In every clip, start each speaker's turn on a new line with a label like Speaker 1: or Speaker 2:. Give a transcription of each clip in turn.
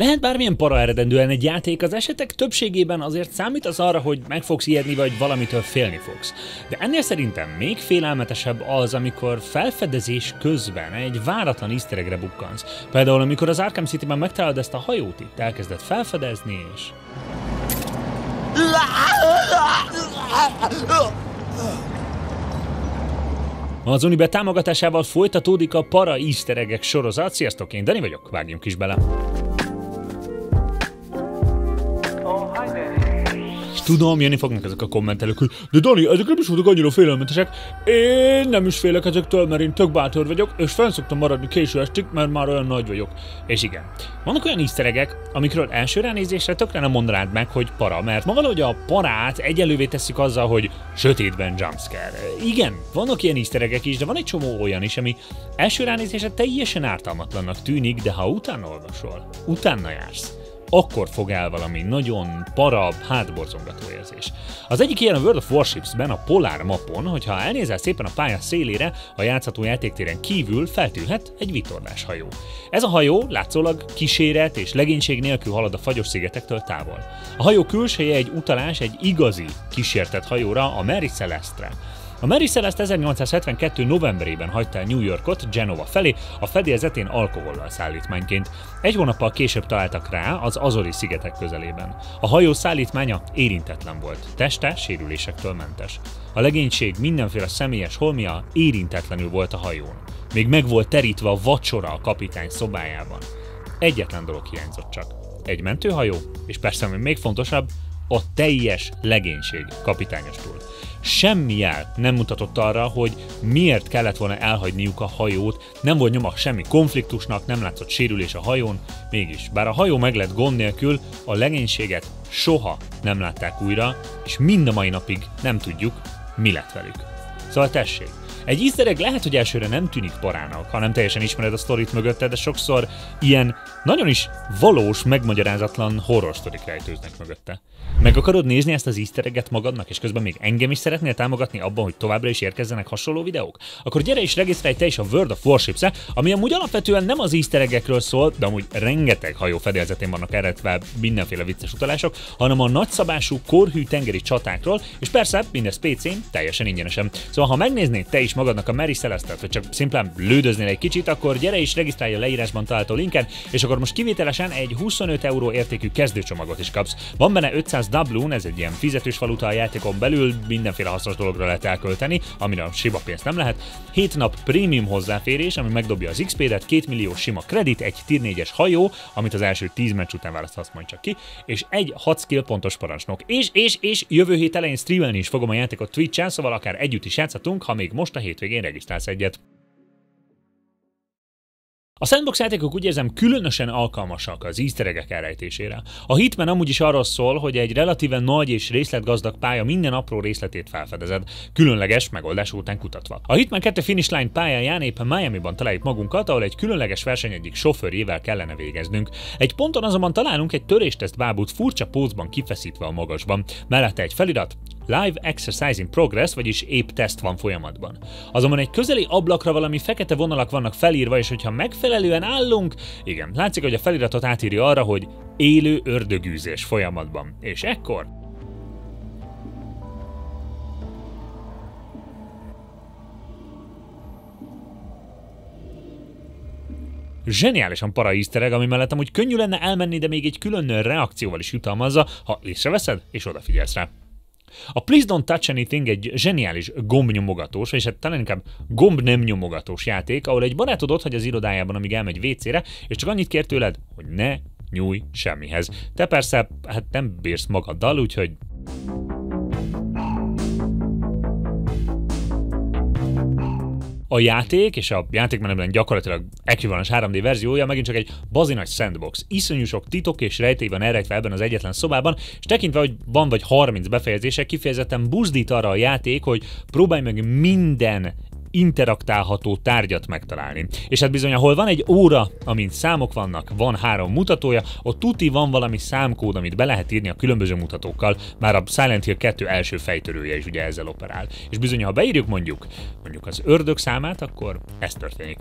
Speaker 1: Lehet bármilyen para eredendően egy játék, az esetek többségében azért számítasz arra, hogy meg fogsz ijedni, vagy valamitől félni fogsz. De ennél szerintem még félelmetesebb az, amikor felfedezés közben egy váratlan easter eggre bukkansz. Például amikor az Arkham City-ben megtalálod ezt a hajót itt, elkezded felfedezni, és... Az Unibe támogatásával folytatódik a para easter egg sorozat. Sziasztok, én Dani vagyok, vágjunk is bele! Tudom, jönni fognak ezek a kommentelők, hogy de Dani, ezek nem is voltak annyira félelmetesek. Én nem is félek ezektől, mert én tök bátor vagyok, és fenn szoktam maradni késő estig, mert már olyan nagy vagyok. És igen, vannak olyan easter eggek, amikről első ránézésre tökre nem mondanád meg, hogy para, mert ma valahogy a parát egyelővé tesszük azzal, hogy sötétben jumpscare. Igen, vannak ilyen easter eggek is, de van egy csomó olyan is, ami első ránézésre teljesen ártalmatlannak tűnik, de ha utána olvasol, utána jársz, akkor fog el valami nagyon para, hátborzongató érzés. Az egyik ilyen a World of Warships-ben, a Polar mapon, hogyha elnézel szépen a pálya szélére, a játszható játéktéren kívül feltűnhet egy vitorlás hajó. Ez a hajó látszólag kíséret és legénység nélkül halad a fagyos szigetektől távol. A hajó külseje egy utalás egy igazi kísértett hajóra, a Mary Celeste-re. A Mary Celeste 1872. novemberében hagyta el New Yorkot Genova felé, a fedélzetén alkohollal szállítmányként. Egy hónappal később találtak rá az Azori-szigetek közelében. A hajó szállítmánya érintetlen volt, teste sérülésektől mentes. A legénység mindenféle személyes holmia érintetlenül volt a hajón. Még meg volt terítve a vacsora a kapitány szobájában. Egyetlen dolog hiányzott csak. Egy mentőhajó, és persze, ami még fontosabb, a teljes legénység kapitányostól. Semmi jel nem mutatott arra, hogy miért kellett volna elhagyniuk a hajót, nem volt nyoma semmi konfliktusnak, nem látszott sérülés a hajón, mégis, bár a hajó meg lett gond nélkül, a legénységet soha nem látták újra, és mind a mai napig nem tudjuk, mi lett velük. Szóval tessék, egy easter egg lehet, hogy elsőre nem tűnik parának, ha nem teljesen ismered a sztorit mögötte, de sokszor ilyen nagyon is valós, megmagyarázatlan horror sztorik rejtőznek mögötte. Meg akarod nézni ezt az easter egget magadnak, és közben még engem is szeretnél támogatni abban, hogy továbbra is érkezzenek hasonló videók? Akkor gyere és regisztrálj te is a World of Warships-e, ami amúgy alapvetően nem az easter eggekről szól, de amúgy rengeteg hajó fedélzetén vannak eredve mindenféle vicces utalások, hanem a nagyszabású, korhű tengeri csatákról, és persze mindez PC-n teljesen ingyenesen. Szóval ha megnéznéd te is magadnak a Mary Celeste-t, vagy csak szimplán lődöznél egy kicsit, akkor gyere és regisztrálj a leírásban található linken, és akkor most kivételesen egy 25 € értékű kezdőcsomagot is kapsz. Van benne 500 doubloon, ez egy ilyen fizetős valuta a játékon belül, mindenféle hasznos dologra lehet elkölteni, amire a sima pénzt nem lehet. 7 nap prémium hozzáférés, ami megdobja az XP-det, 2 millió sima kredit, egy tier 4-es hajó, amit az első 10 meccs után választhatsz majd csak ki, és egy 6 skill pontos parancsnok. És jövő hét elején streamelni is fogom a játékot Twitch-en, szóval akár együtt is játszhatunk, ha még most a hétvégén regisztrálsz egyet. A sandbox játékok úgy érzem különösen alkalmasak az easter eggek elrejtésére. A Hitman amúgy is arról szól, hogy egy relatíve nagy és részletgazdag pálya minden apró részletét felfedezed, különleges megoldás után kutatva. A Hitman 2 Finish Line pályáján épp Miamiban találjuk magunkat, ahol egy különleges verseny egyik sofőrjével kellene végeznünk. Egy ponton azonban találunk egy törésteszt bábút furcsa pózban kifeszítve a magasban. Mellette egy felirat: Live Exercise in Progress, vagyis épp teszt van folyamatban. Azonban egy közeli ablakra valami fekete vonalak vannak felírva, és hogyha megfelelően állunk, igen, látszik, hogy a feliratot átírja arra, hogy élő ördögűzés folyamatban. És ekkor... Zseniálisan para easter egg, ami mellett amúgy könnyű lenne elmenni, de még egy külön reakcióval is jutalmazza, ha észreveszed és odafigyelsz rá. A Please Don't Touch Anything egy zseniális gombnyomogatós, vagyis hát talán inkább gomb nem nyomogatós játék, ahol egy barátod otthagy az irodájában, amíg elmegy WC-re, és csak annyit kér tőled, hogy ne nyújj semmihez. Te persze, hát nem bírsz magaddal, úgyhogy... A játék és a játékmenetben gyakorlatilag ekvivalens 3D verziója megint csak egy bazinagy sandbox. Iszonyú sok titok és rejtély van elrejtve ebben az egyetlen szobában, és tekintve, hogy van vagy 30 befejezése, kifejezetten buzdít arra a játék, hogy próbálj meg minden interaktálható tárgyat megtalálni. És hát bizony, ahol van egy óra, amin számok vannak, van 3 mutatója, ott tuti van valami számkód, amit be lehet írni a különböző mutatókkal, már a Silent Hill 2 első fejtörője is ugye ezzel operál. És bizony, ha beírjuk mondjuk az ördög számát, akkor ez történik.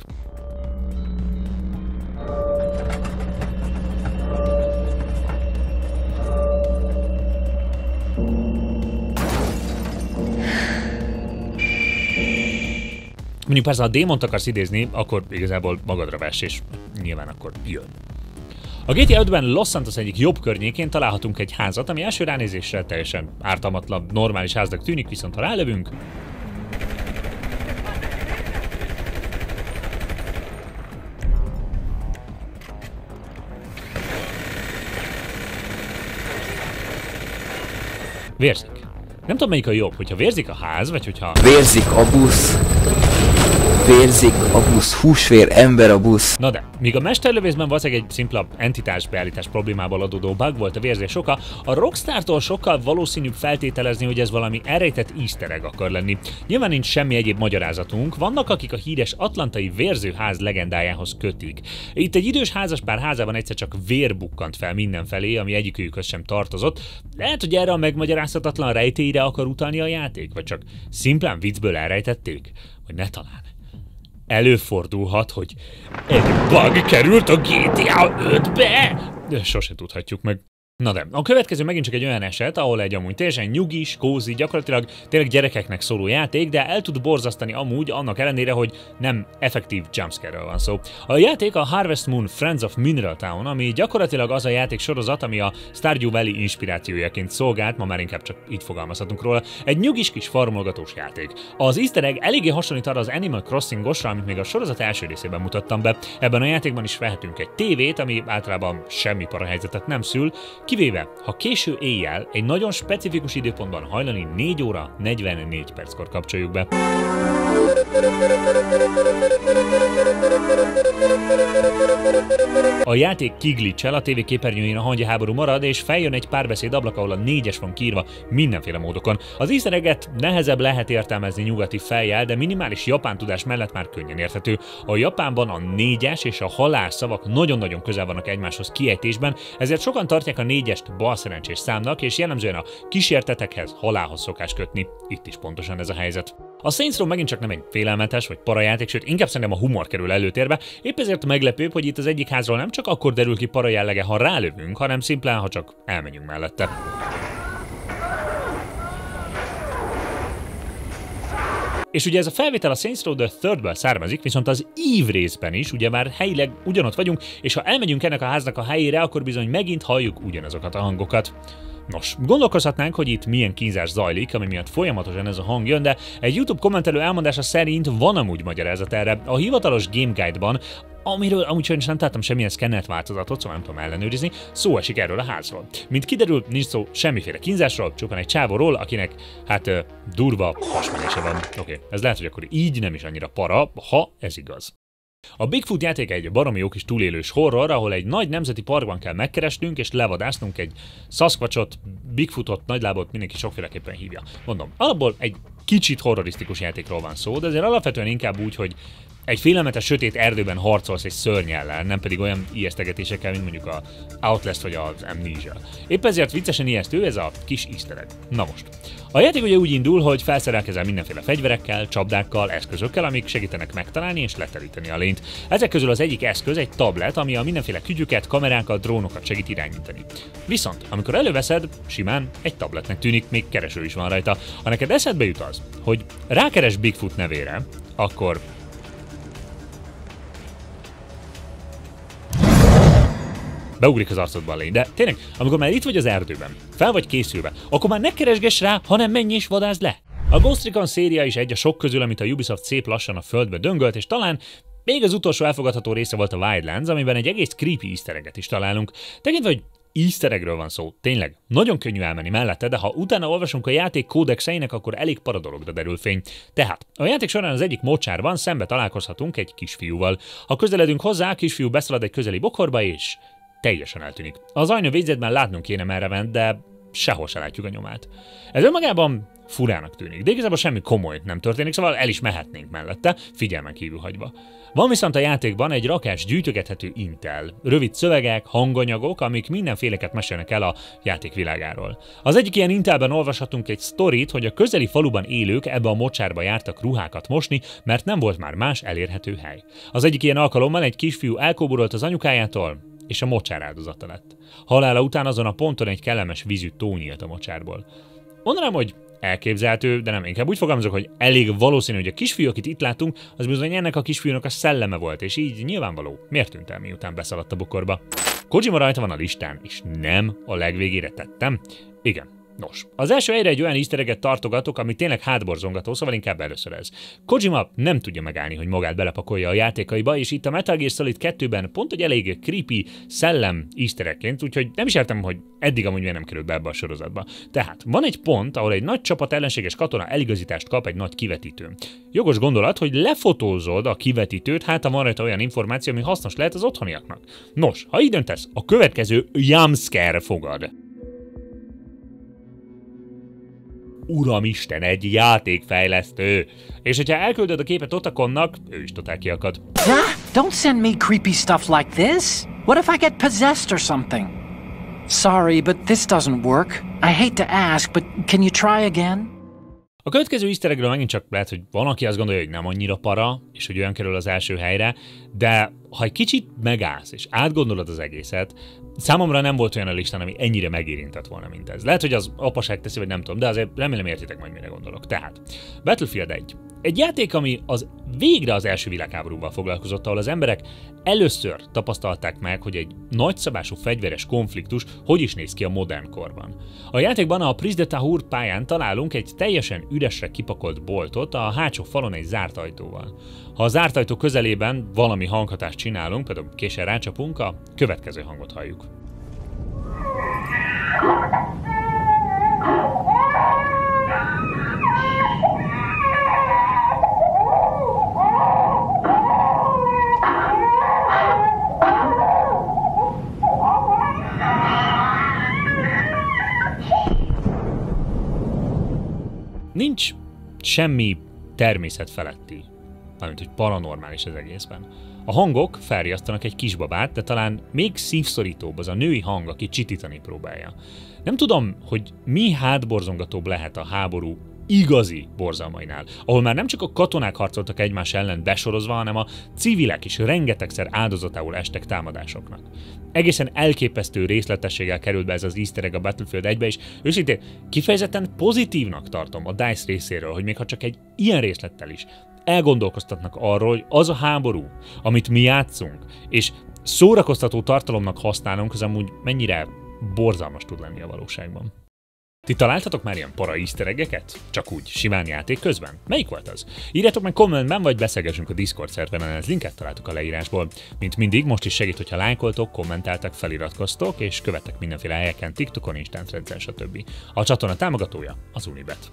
Speaker 1: Mondjuk persze, ha démont akarsz idézni, akkor igazából magadra vess, és nyilván akkor jön. A GTA 5-ben Los Santos egyik jobb környékén találhatunk egy házat, ami első ránézésre teljesen ártalmatlan, normális háznak tűnik, viszont ha rálövünk... Vérzik. Nem tudom, melyik a jobb, hogyha vérzik a ház, vagy hogyha...
Speaker 2: Vérzik a busz. Vérzik a busz. Húsvér, ember a busz.
Speaker 1: Na de, míg a mesterlövészben valószínűleg egy szimpla entitásbeállítás problémából adódó bug volt a vérzés oka, a Rockstartól sokkal valószínűbb feltételezni, hogy ez valami elrejtett easter egg akar lenni. Nyilván nincs semmi egyéb magyarázatunk, vannak akik a híres atlantai vérzőház legendájához kötik. Itt egy idős házaspár házában egyszer csak vér bukkant fel mindenfelé, ami egyikőjükhöz sem tartozott. Lehet, hogy erre a megmagyarázhatatlan rejtélyre akar utalni a játék, vagy csak szimplán viccből elrejtették? Vagy ne talán. Előfordulhat, hogy egy bug került a GTA 5-be? De sose tudhatjuk meg. Na de, a következő megint csak egy olyan eset, ahol egy amúgy teljesen nyugis, kózi, gyakorlatilag tényleg gyerekeknek szóló játék, de el tud borzasztani amúgy annak ellenére, hogy nem effektív jumpscare-ről van szó. A játék a Harvest Moon Friends of Mineral Town, ami gyakorlatilag az a játék sorozat, ami a Stardew Valley inspirációjaként szolgált, ma már inkább csak így fogalmazhatunk róla, egy nyugis kis farmolgatós játék. Az easter egg eléggé hasonlít arra az Animal Crossing-osra, amit még a sorozat első részében mutattam be. Ebben a játékban is vehetünk egy tévét, ami általában semmi parahelyzetet nem szül, kivéve, ha késő éjjel egy nagyon specifikus időpontban hajnali 4 óra 44 perckor kapcsoljuk be. A játék kiglitchel, a tévé képernyőjén a hangyaháború marad, és feljön egy párbeszéd ablak, ahol a 4-es van kiírva mindenféle módokon. Az easter egget nehezebb lehet értelmezni nyugati fejjel, de minimális japán tudás mellett már könnyen érthető. A Japánban a 4-es és a halál szavak nagyon-nagyon közel vannak egymáshoz kiejtésben, ezért sokan tartják a 4-est balszerencsés számnak, és jellemzően a kísértetekhez, halálhoz szokás kötni. Itt is pontosan ez a helyzet. A Saints Row megint csak nem egy félelmetes vagy parajáték, sőt inkább szerintem a humor kerül előtérbe, épp ezért meglepőbb, hogy itt az egyik házról nem csak akkor derül ki para jellege, ha rálövünk, hanem szimplán, ha csak elmegyünk mellette. És ugye ez a felvétel a Saints Row The Third-ből származik, viszont az Eve részben is, ugye már helyileg ugyanott vagyunk, és ha elmegyünk ennek a háznak a helyére, akkor bizony megint halljuk ugyanazokat a hangokat. Nos, gondolkozhatnánk, hogy itt milyen kínzás zajlik, ami miatt folyamatosan ez a hang jön, de egy YouTube kommentelő elmondása szerint van amúgy magyarázat erre. A hivatalos Game Guide-ban, amiről amúgy sajnos nem találtam semmilyen szkennelt változatot, szóval nem tudom ellenőrizni, szó esik erről a házról. Mint kiderül, nincs szó semmiféle kínzásról, csupán egy csávóról, akinek, hát durva hasmenése van. Oké, ez lehet, hogy akkor így nem is annyira para, ha ez igaz. A Bigfoot játék egy baromi jó kis túlélős horror, ahol egy nagy nemzeti parkban kell megkeresnünk és levadásznunk egy Sasquatchot, Bigfootot, nagylábot, mindenki sokféleképpen hívja. Mondom, alapból egy kicsit horrorisztikus játékról van szó, de azért alapvetően inkább úgy, hogy egy félelmetes sötét erdőben harcolsz egy szörny ellen, nem pedig olyan ijesztegetésekkel, mint mondjuk a Outlast vagy az Amnesia. Épp ezért viccesen ijesztő ez a kis easter egg. Na most. A játék ugye úgy indul, hogy felszerelkezel mindenféle fegyverekkel, csapdákkal, eszközökkel, amik segítenek megtalálni és leteríteni a lényt. Ezek közül az egyik eszköz egy tablet, ami a mindenféle kütyüket, kamerákat, drónokat segít irányítani. Viszont, amikor előveszed, simán egy tabletnek tűnik, még kereső is van rajta. Ha neked eszedbe jut az, hogy rákeres Bigfoot nevére, akkor beugrik az arcodba a lény, de tényleg, amikor már itt vagy az erdőben, fel vagy készülve, akkor már ne keresgess rá, hanem menj és vadázd le. A Ghost Recon széria is egy a sok közül, amit a Ubisoft szép lassan a földbe döngölt, és talán még az utolsó elfogadható része volt a Wildlands, amiben egy egész creepy easter egget is találunk. Tekintve, hogy easter eggről van szó, tényleg, nagyon könnyű elmenni mellette, de ha utána olvasunk a játék kódexeinek, akkor elég paradologra derül fény. Tehát, a játék során az egyik mocsárban szembe találkozhatunk egy kisfiúval. Ha közeledünk hozzá, a kisfiú beszalad egy közeli bokorba, és teljesen eltűnik. Az ajnő végzetben látnunk kéne, merre ment, de sehol se látjuk a nyomát. Ez önmagában furának tűnik, de igazából semmi komoly nem történik, szóval el is mehetnénk mellette, figyelmen kívül hagyva. Van viszont a játékban egy rakás gyűjtögethető intel, rövid szövegek, hanganyagok, amik mindenféleket mesélnek el a játék világáról. Az egyik ilyen intelben olvashatunk egy sztorit, hogy a közeli faluban élők ebbe a mocsárba jártak ruhákat mosni, mert nem volt már más elérhető hely. Az egyik ilyen alkalommal egy kisfiú elkóborolt az anyukájától, és a mocsár áldozata lett. Halála után azon a ponton egy kellemes vízű tó nyílt a mocsárból. Mondanám, hogy elképzelhető, de nem, inkább úgy fogalmazok, hogy elég valószínű, hogy a kisfiú, akit itt látunk, az bizony ennek a kisfiúnak a szelleme volt, és így nyilvánvaló. Miért tűnt el, miután beszaladt a bokorba? Kojima rajta van a listán, és nem a legvégére tettem? Igen. Nos, az első helyre egy olyan easter egget tartogatok, ami tényleg hátborzongató, szóval inkább először ez. Kojima nem tudja megállni, hogy magát belepakolja a játékaiba, és itt a Metal Gear Solid 2-ben pont egy elég creepy szellem easter eggként, úgyhogy nem is értem, hogy eddig amúgy miért nem került be ebbe a sorozatba. Tehát van egy pont, ahol egy nagy csapat ellenséges katona eligazítást kap egy nagy kivetítőn. Jogos gondolat, hogy lefotózod a kivetítőt, hát ha van rajta olyan információ, ami hasznos lehet az otthoniaknak. Nos, ha így döntesz, a következő jumpscare fogad. Uramisten, egy játékfejlesztő! És hogyha elküldöd a képet Otakonnak, ő is totál kiakad.
Speaker 3: Don't send me creepy stuff like this. What if I get possessed or something? Sorry, but this doesn't work. I hate to ask, but can you try again?
Speaker 1: A következő easter eggről megint csak lehet, hogy van, aki azt gondolja, hogy nem annyira para, és hogy olyan kerül az első helyre, de ha egy kicsit megállsz, és átgondolod az egészet, számomra nem volt olyan a listán, ami ennyire megérintett volna, mint ez. Lehet, hogy az apaság teszi, vagy nem tudom, de azért remélem értitek majd, mire gondolok. Tehát, Battlefield 1. Egy játék, ami végre az első világháborúval foglalkozott, ahol az emberek először tapasztalták meg, hogy egy nagyszabású fegyveres konfliktus hogy is néz ki a modern korban. A játékban a Prise de Tahur pályán találunk egy teljesen üresre kipakolt boltot a hátsó falon egy zárt ajtóval. Ha a zárt ajtó közelében valami hanghatást csinálunk, például késsel rácsapunk, a következő hangot halljuk. Nincs semmi természet feletti, mármint hogy paranormális az egészben. A hangok felriasztanak egy kisbabát, de talán még szívszorítóbb az a női hang, aki csitítani próbálja. Nem tudom, hogy mi hátborzongatóbb lehet a háború igazi borzalmainál, ahol már nem csak a katonák harcoltak egymás ellen besorozva, hanem a civilek is rengetegszer áldozatául estek támadásoknak. Egészen elképesztő részletességgel került be ez az easter egg a Battlefield 1-be, és őszintén kifejezetten pozitívnak tartom a DICE részéről, hogy még ha csak egy ilyen részlettel is elgondolkoztatnak arról, hogy az a háború, amit mi játszunk, és szórakoztató tartalomnak használunk, az amúgy mennyire borzalmas tud lenni a valóságban. Ti találtatok már ilyen para easter eggeket? Csak úgy, simán játék közben? Melyik volt az? Írjátok meg kommentben, vagy beszélgessünk a Discord szerveren, ez linket találtuk a leírásból. Mint mindig, most is segít, hogyha lájkoltok, kommentáltak, feliratkoztok, és követtek mindenféle helyeken, TikTokon, Instagramon, stb. A csatorna támogatója az Unibet.